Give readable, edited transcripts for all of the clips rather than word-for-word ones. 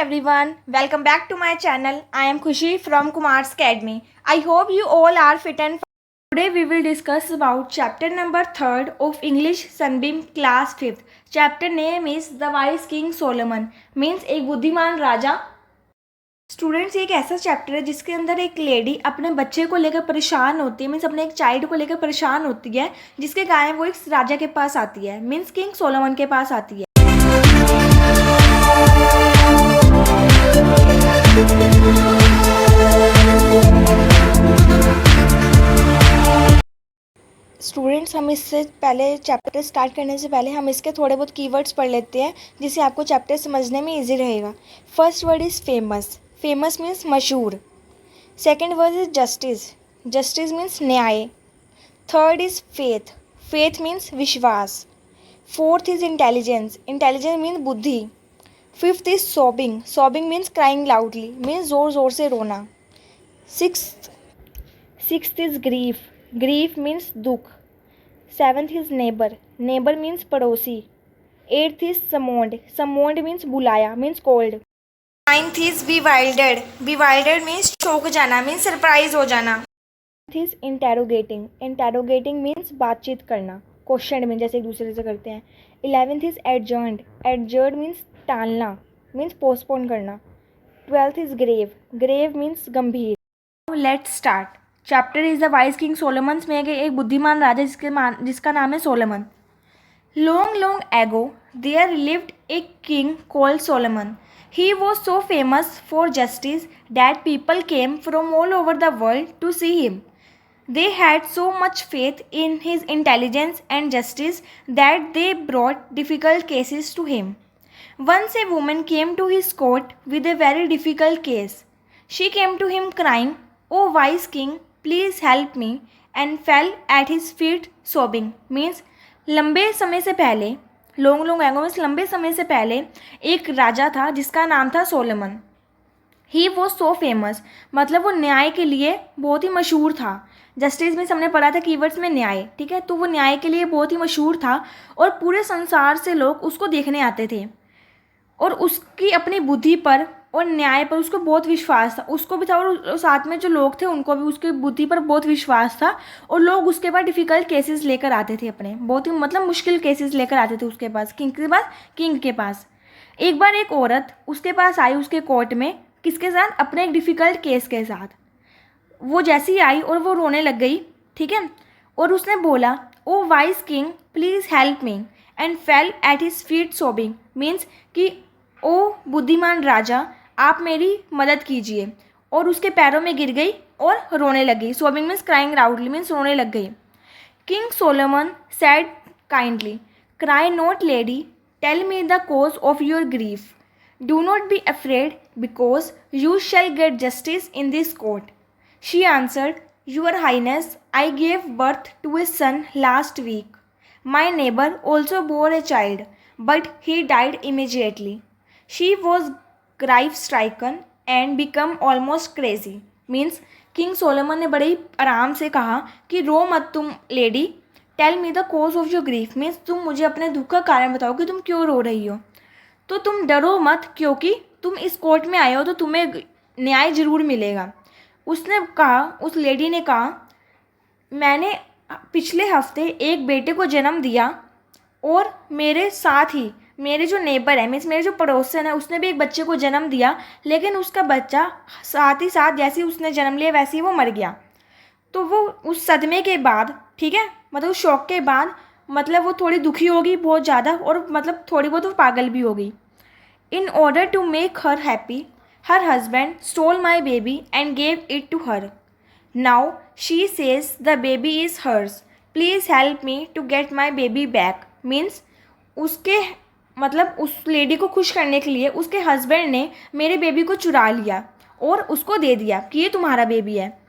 everyone, welcome back to my channel. I am Khushi from Kumar's Academy. I hope you all are fit and fine. Today we will discuss about chapter number 3rd of English Sunbeam class 5th. Chapter name is The Wise King Solomon, means एक बुद्धिमान राजा. Students एक ऐसा chapter है जिसके अंदर एक lady अपने बच्चे को लेकर परेशान होती है, मीन्स अपने एक चाइल्ड को लेकर परेशान होती है, जिसके कारण वो एक राजा के पास आती है, मीन्स किंग सोलोमन के पास आती है. स्टूडेंट्स हम इससे पहले चैप्टर स्टार्ट करने से पहले हम इसके थोड़े बहुत कीवर्ड्स पढ़ लेते हैं जिससे आपको चैप्टर समझने में इजी रहेगा. First word is famous. Famous means मशहूर. Second word is justice. Justice means न्याय. Third is faith. Faith means विश्वास. Fourth is intelligence. Intelligence means बुद्धि. Fifth is sobbing. Sobbing means crying loudly, means ज़ोर ज़ोर से रोना. Sixth is grief. Grief means दुख. Seventh is neighbour. Neighbour means पड़ोसी. Eighth is summoned. Summoned means बुलाया, means called. Ninth is bewildered. Bewildered means चौंक जाना, मीन्स सरप्राइज हो जाना. Tenth is interrogating. Interrogating means बातचीत करना, क्वेश्चन में जैसे एक दूसरे से करते हैं. 11th is adjourned. Adjourned means टालना, मीन्स पोस्टपोन करना. 12th is grave. Grave means गंभीर. Let's start. Chapter is the wise king Solomon's में एक बुद्धिमान राजा जिसका नाम है Solomon. Long long ago there lived a king called Solomon. He was so famous for justice that people came from all over the world to see him. They had so much faith in his intelligence and justice that they brought difficult cases to him. Once a woman came to his court with a very difficult case. She came to him crying, "O wise king, please help me," and fell at his feet sobbing. Means लंबे समय से पहले, long long एगो means लंबे समय से पहले एक राजा था जिसका नाम था सोलोमन. ही वो सो फेमस, मतलब वो न्याय के लिए बहुत ही मशहूर था. जस्टिस में हमने पढ़ा था कीवर्ड्स में न्याय, ठीक है. तो वो न्याय के लिए बहुत ही मशहूर था और पूरे संसार से लोग उसको देखने आते थे और उसकी अपनी बुद्धि पर और न्याय पर उसको बहुत विश्वास था. उसको भी था और साथ में जो लोग थे उनको भी उसकी बुद्धि पर बहुत विश्वास था और लोग उसके पास डिफ़िकल्ट केसेस लेकर आते थे, अपने बहुत ही मतलब मुश्किल केसेस लेकर आते थे उसके पास, किंग के पास. एक बार एक औरत उसके पास आई उसके कोर्ट में, किसके साथ? अपने एक डिफ़िकल्ट केस के साथ. वो जैसी आई और वो रोने लग गई, ठीक है. और उसने बोला, "O wise king, please help me," and fell at his feet sobbing. Means कि ओ बुद्धिमान राजा, आप मेरी मदद कीजिए. और उसके पैरों में गिर गई और रोने लग गई. Sobbing means crying loudly, means रोने लग गई. King Solomon said kindly, "cry not lady, tell me the cause of your grief. Do not be afraid, because you shall get justice in this court." She answered, "Your Highness, I gave birth to a son last week. My neighbor also bore a child, but he died immediately." She was grief-stricken and became almost crazy. Means king Solomon ने बड़े ही आराम से कहा कि रो मत तुम lady, tell me the cause of your grief. Means तुम मुझे अपने दुख का कारण बताओ कि तुम क्यों रो रही हो. तो तुम डरो मत, क्योंकि तुम इस कोर्ट में आए हो तो तुम्हें न्याय ज़रूर मिलेगा. उसने कहा, उस लेडी ने कहा, "मैंने पिछले हफ्ते एक बेटे को जन्म दिया और मेरे साथ ही मेरे जो नेबर है, मीन्स मेरे जो पड़ोसन है, उसने भी एक बच्चे को जन्म दिया, लेकिन उसका बच्चा साथ ही साथ जैसे ही उसने जन्म लिया वैसे ही वो मर गया." तो वो उस सदमे के बाद, ठीक है, मतलब उस शौक के बाद, मतलब वो थोड़ी दुखी होगी बहुत ज़्यादा और मतलब थोड़ी बहुत वो पागल भी हो गई. In order to make her happy, her husband stole my baby and gave it to her. Now she says the baby is hers. Please help me to get my baby back. Means उसके मतलब उस lady को खुश करने के लिए उसके husband ने मेरे बेबी को चुरा लिया और उसको दे दिया कि ये तुम्हारा बेबी है.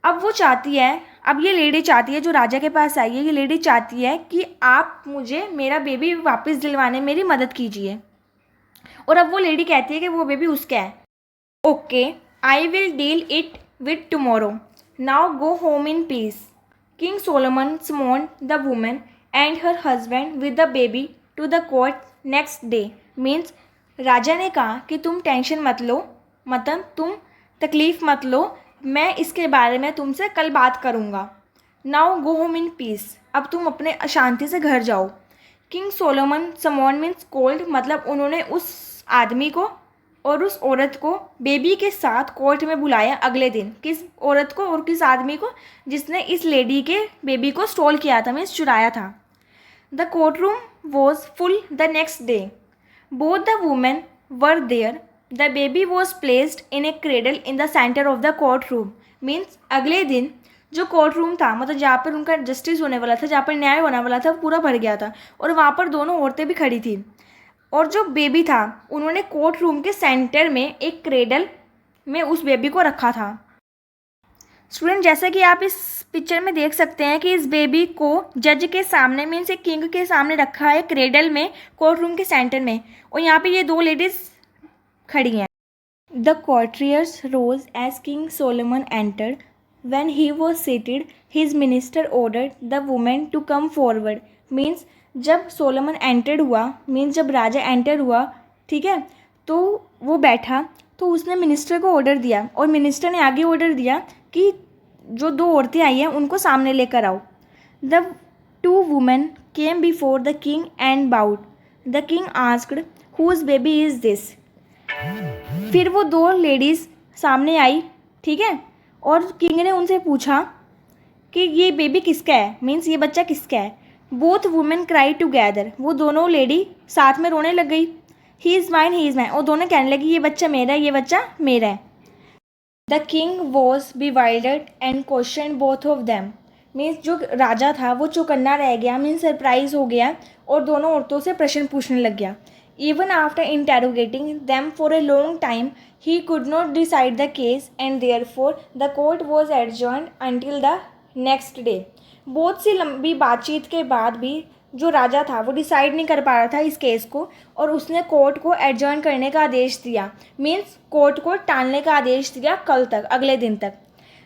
अब वो चाहती है, अब ये लेडी चाहती है, जो राजा के पास आई है, ये लेडी चाहती है कि आप मुझे मेरा बेबी वापस दिलवाने में मेरी मदद कीजिए. और अब वो लेडी कहती है कि वो बेबी उसका है. Okay, I will deal it with tomorrow. Now go home in peace. King Solomon summoned the women and her husband with the baby to the court next day. Means राजा ने कहा कि तुम टेंशन मत लो, मतलब तुम तकलीफ़ मत लो, मैं इसके बारे में तुमसे कल बात करूँगा। Now go home in piece, अब तुम अपने शांति से घर जाओ। किंग सोलोमन, समॉन मीन्स कोल्ड, मतलब उन्होंने उस आदमी को और उस औरत को बेबी के साथ कोर्ट में बुलाया अगले दिन। किस औरत को और किस आदमी को? जिसने इस लेडी के बेबी को स्टॉल किया था, मीन्स चुराया था। The court room was full the next day. Both the women were there. The baby was placed in a cradle in the centre of the court room. Means अगले दिन जो court room था, मतलब जहाँ पर उनका जस्टिस होने वाला था, जहाँ पर न्याय होने वाला था, पूरा भर गया था और वहाँ पर दोनों औरतें भी खड़ी थी। और जो बेबी था उन्होंने कोर्ट रूम के सेंटर में एक क्रेडल में उस बेबी को रखा था। स्टूडेंट, जैसा कि आप इस पिक्चर में देख सकते हैं कि इस बेबी को जज के सामने, मीन्स एक किंग के सामने रखा है क्रेडल में, कोर्ट रूम के सेंटर में, और यहाँ पे ये दो लेडीज खड़ी हैं। The courtiers rose as King Solomon entered. When he was seated, his minister ordered the woman to come forward. Means जब सोलोमन एंटर हुआ, मीन्स जब राजा एंटर हुआ, ठीक है, तो वो बैठा, तो उसने मिनिस्टर को ऑर्डर दिया और मिनिस्टर ने आगे ऑर्डर दिया कि जो दो औरतें आई हैं उनको सामने लेकर आओ। The two women came before the king and bowed. The king asked whose baby is this. फिर वो दो लेडीज़ सामने आई, ठीक है, और किंग ने उनसे पूछा कि ये बेबी किसका है, मीन्स ये बच्चा किसका है। बोथ वुमेन क्राई टुगेदर, वो दोनों लेडी साथ में रोने लग गई। He is mine, he is mine, और दोनों कहने लगी ये बच्चा मेरा है, ये बच्चा मेरा है। The king was bewildered and question both of them. Means जो राजा था वो चौकन्ना रह गया, मीन्स सरप्राइज हो गया और दोनों औरतों से प्रश्न पूछने लग गया। Even after interrogating them for a long time he could not decide the case and therefore the court was adjourned until the next day. बहुत सी लंबी बातचीत के बाद भी जो राजा था वो डिसाइड नहीं कर पा रहा था इस केस को, और उसने कोर्ट को एडजर्न करने का आदेश दिया, मीन्स कोर्ट को टालने का आदेश दिया कल तक, अगले दिन तक।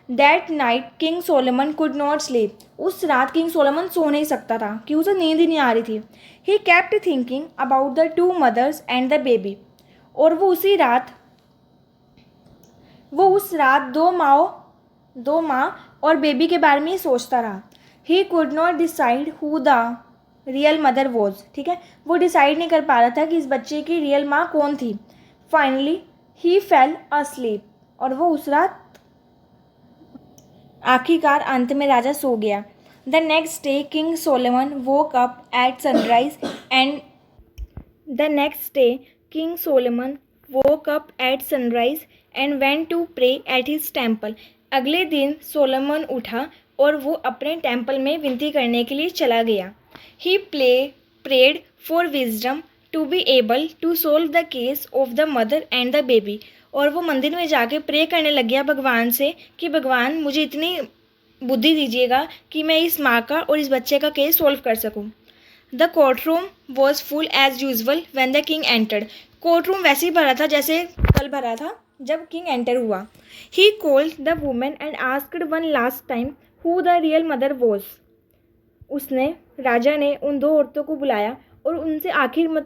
That night king Solomon could not sleep. उस रात किंग सोलोमन सो नहीं सकता था कि उसे नींद ही नहीं आ रही थी। He kept thinking about the two mothers and the baby. और वो उस रात दो माँ और बेबी के बारे में ही सोचता रहा। ही could not decide who the real mother was. ठीक है, वो डिसाइड नहीं कर पा रहा था कि इस बच्चे की रियल माँ कौन थी। फाइनली ही फेल अस्लीप, और वो उस रात आखिरकार अंत में राजा सो गया। The next day king Solomon woke up at sunrise and went to pray at his temple. अगले दिन सोलोमन उठा और वो अपने टेम्पल में विनती करने के लिए चला गया। He prayed for wisdom to be able to solve the case of the mother and the baby. और वो मंदिर में जाके प्रे करने लग गया भगवान से कि भगवान मुझे इतनी बुद्धि दीजिएगा कि मैं इस माँ का और इस बच्चे का केस सॉल्व कर सकूँ। The court room was full as usual when the king entered. Court room वैसे ही भरा था जैसे कल भरा था जब किंग एंटर हुआ। He called the women and asked one last time who the real mother was. उसने, राजा ने उन दो औरतों को बुलाया और उनसे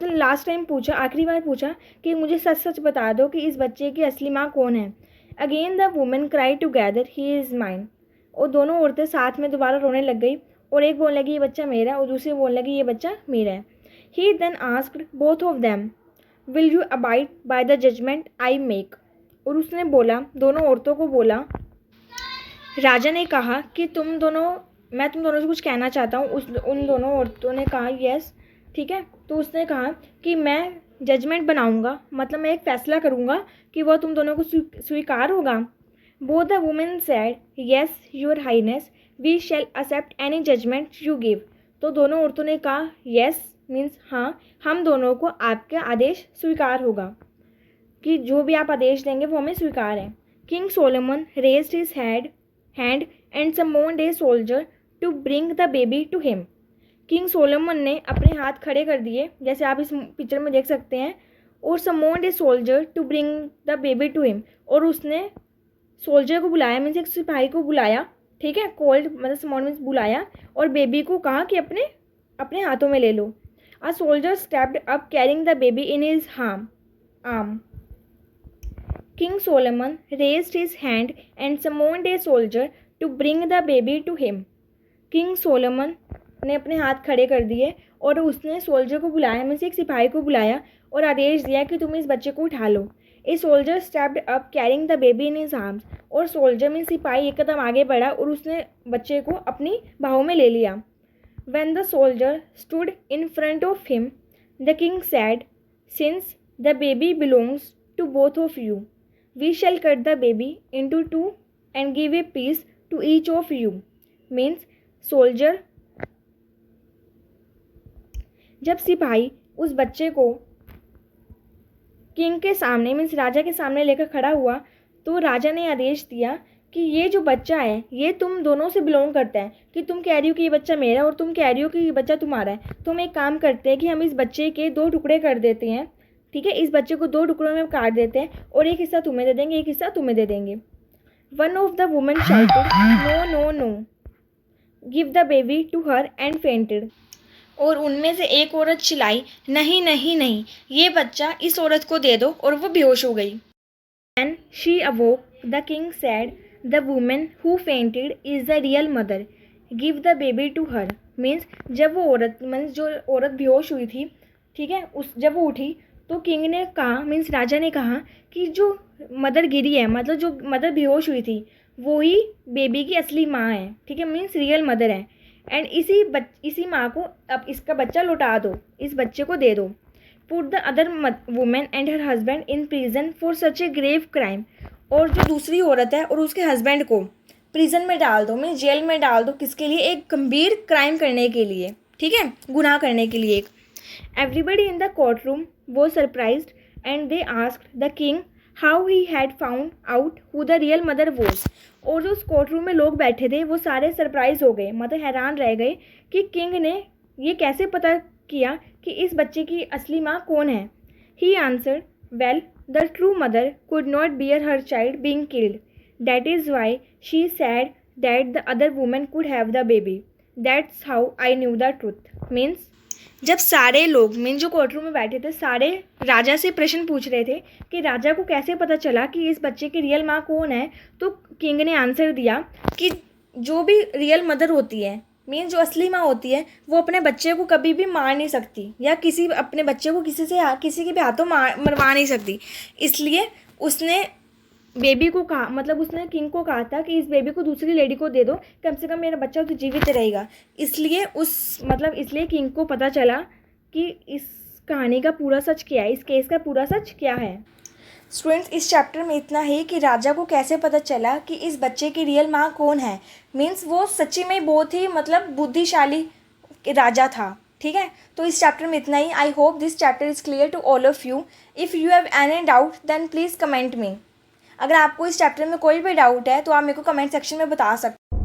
लास्ट टाइम पूछा, आखिरी बार पूछा कि मुझे सच सच बता दो कि इस बच्चे की असली माँ कौन है। Again the women cry together he is mine. और दोनों औरतें साथ में दोबारा रोने लग गई और एक बोलने लगी ये बच्चा मेरा है और दूसरी बोलने लगी ये बच्चा मेरा है। He then asked both of them will you abide by the judgement I make. और उसने बोला, दोनों औरतों को बोला, राजा ने कहा कि मैं तुम दोनों से कुछ कहना चाहता हूँ। उन दोनों औरतों ने कहा यस, ठीक है। तो उसने कहा कि मैं जजमेंट बनाऊंगा, मतलब मैं एक फ़ैसला करूंगा कि वह तुम दोनों को स्वीकार होगा। Both the women said yes your highness we shall accept any judgement you give. तो दोनों औरतों ने कहा यस मीन्स हाँ, हम दोनों को आपका आदेश स्वीकार होगा, कि जो भी आप आदेश देंगे वो हमें स्वीकार है। King Solomon raised his hand and summoned a soldier to bring the baby to him. King Solomon ने अपने हाथ खड़े कर दिए जैसे आप इस पिक्चर में देख सकते हैं, और summoned a soldier to bring the baby to him. और उसने सोल्जर को बुलाया, मीन्स एक सिपाही को बुलाया, ठीक है, कोल्ड मतलब समोन्ड मीन्स बुलाया, और बेबी को कहा कि अपने हाथों में ले लो। A soldier stepped up carrying the baby in his arm. arm. King Solomon raised his hand and summoned a soldier to bring the baby to him. King Solomon ने अपने हाथ खड़े कर दिए और उसने सोल्जर को बुलाया, मीन्स एक सिपाही को बुलाया और आदेश दिया कि तुम इस बच्चे को उठा लो. A soldier stepped up carrying the baby in his arms. और सोल्जर मीन्स सिपाही एक कदम आगे बढ़ा और उसने बच्चे को अपनी बाहों में ले लिया. When the soldier stood in front of him the king said, since the baby belongs to both of you, we shall cut the baby into two and give a piece to each of you. Means soldier, जब सिपाही उस बच्चे को king के सामने means राजा के सामने लेकर खड़ा हुआ तो राजा ने आदेश दिया कि ये जो बच्चा है ये तुम दोनों से बिलोंग करता है, कि तुम कह रही हो कि ये बच्चा मेरा है और तुम कह रही हो कि ये बच्चा तुम्हारा है. तो हम एक काम करते हैं कि हम इस बच्चे के 2 टुकड़े कर देते हैं. ठीक है, इस बच्चे को 2 टुकड़ों में काट देते हैं और एक हिस्सा तुम्हें दे देंगे, एक हिस्सा तुम्हें दे देंगे. One of the women shouted, no no no, give the baby to her and fainted. और उनमें से एक औरत चिल्लाई, नहीं नहीं नहीं, ये बच्चा इस औरत को दे दो, और वो बेहोश हो गई. When she awoke, the king said, the woman who fainted is the real mother. Give the baby to her. Means जब वो औरत मीन्स जो औरत बेहोश हुई थी, ठीक है, जब वो उठी तो किंग ने कहा मीन्स राजा ने कहा कि जो मदर गिरी है, मतलब जो मदर बेहोश हुई थी वो ही बेबी की असली माँ है. ठीक है, मीन्स रियल मदर है. एंड इसी माँ को अब इसका बच्चा लौटा दो, इस बच्चे को दे दो. Put the other woman and her husband in prison for such a grave crime. और जो दूसरी औरत है और उसके हस्बैंड को प्रिजन में डाल दो, मीन्स जेल में डाल दो. किसके लिए? एक गंभीर क्राइम करने के लिए. ठीक है, गुनाह करने के लिए. Everybody in the court room was surprised and they asked the king how he had found out who the real mother was. और जो उस कोर्ट रूम में लोग बैठे थे वो सारे सरप्राइज हो गए, मतलब हैरान रह गए कि किंग ने ये कैसे पता किया कि इस बच्चे की असली माँ कौन है. He answered, well the true mother could not bear her child being killed, that is why she said that the other women could have the baby, that's how I knew the truth. Means जब सारे लोग mean जो court room में बैठे थे सारे राजा से प्रश्न पूछ रहे थे कि राजा को कैसे पता चला कि इस बच्चे की रियल माँ कौन है, तो किंग ने आंसर दिया कि जो भी रियल मदर होती है मीन जो असली माँ होती है वो अपने बच्चे को कभी भी मार नहीं सकती या अपने बच्चे को किसी के भी हाथों मरवा नहीं सकती. इसलिए उसने बेबी को कहा, मतलब उसने किंग को कहा था कि इस बेबी को दूसरी लेडी को दे दो, कम से कम मेरा बच्चा तो जीवित रहेगा. इसलिए किंग को पता चला कि इस कहानी का पूरा सच क्या है, इस केस का पूरा सच क्या है. स्टूडेंट्स, इस चैप्टर में इतना ही कि राजा को कैसे पता चला कि इस बच्चे की रियल माँ कौन है. मीन्स वो सच्ची में बहुत ही मतलब बुद्धिशाली राजा था. ठीक है, तो इस चैप्टर में इतना ही. I hope this chapter is clear to all of you. If you have any doubt then please comment me. अगर आपको इस चैप्टर में कोई भी डाउट है तो आप मेरे को कमेंट सेक्शन में बता सकते हैं.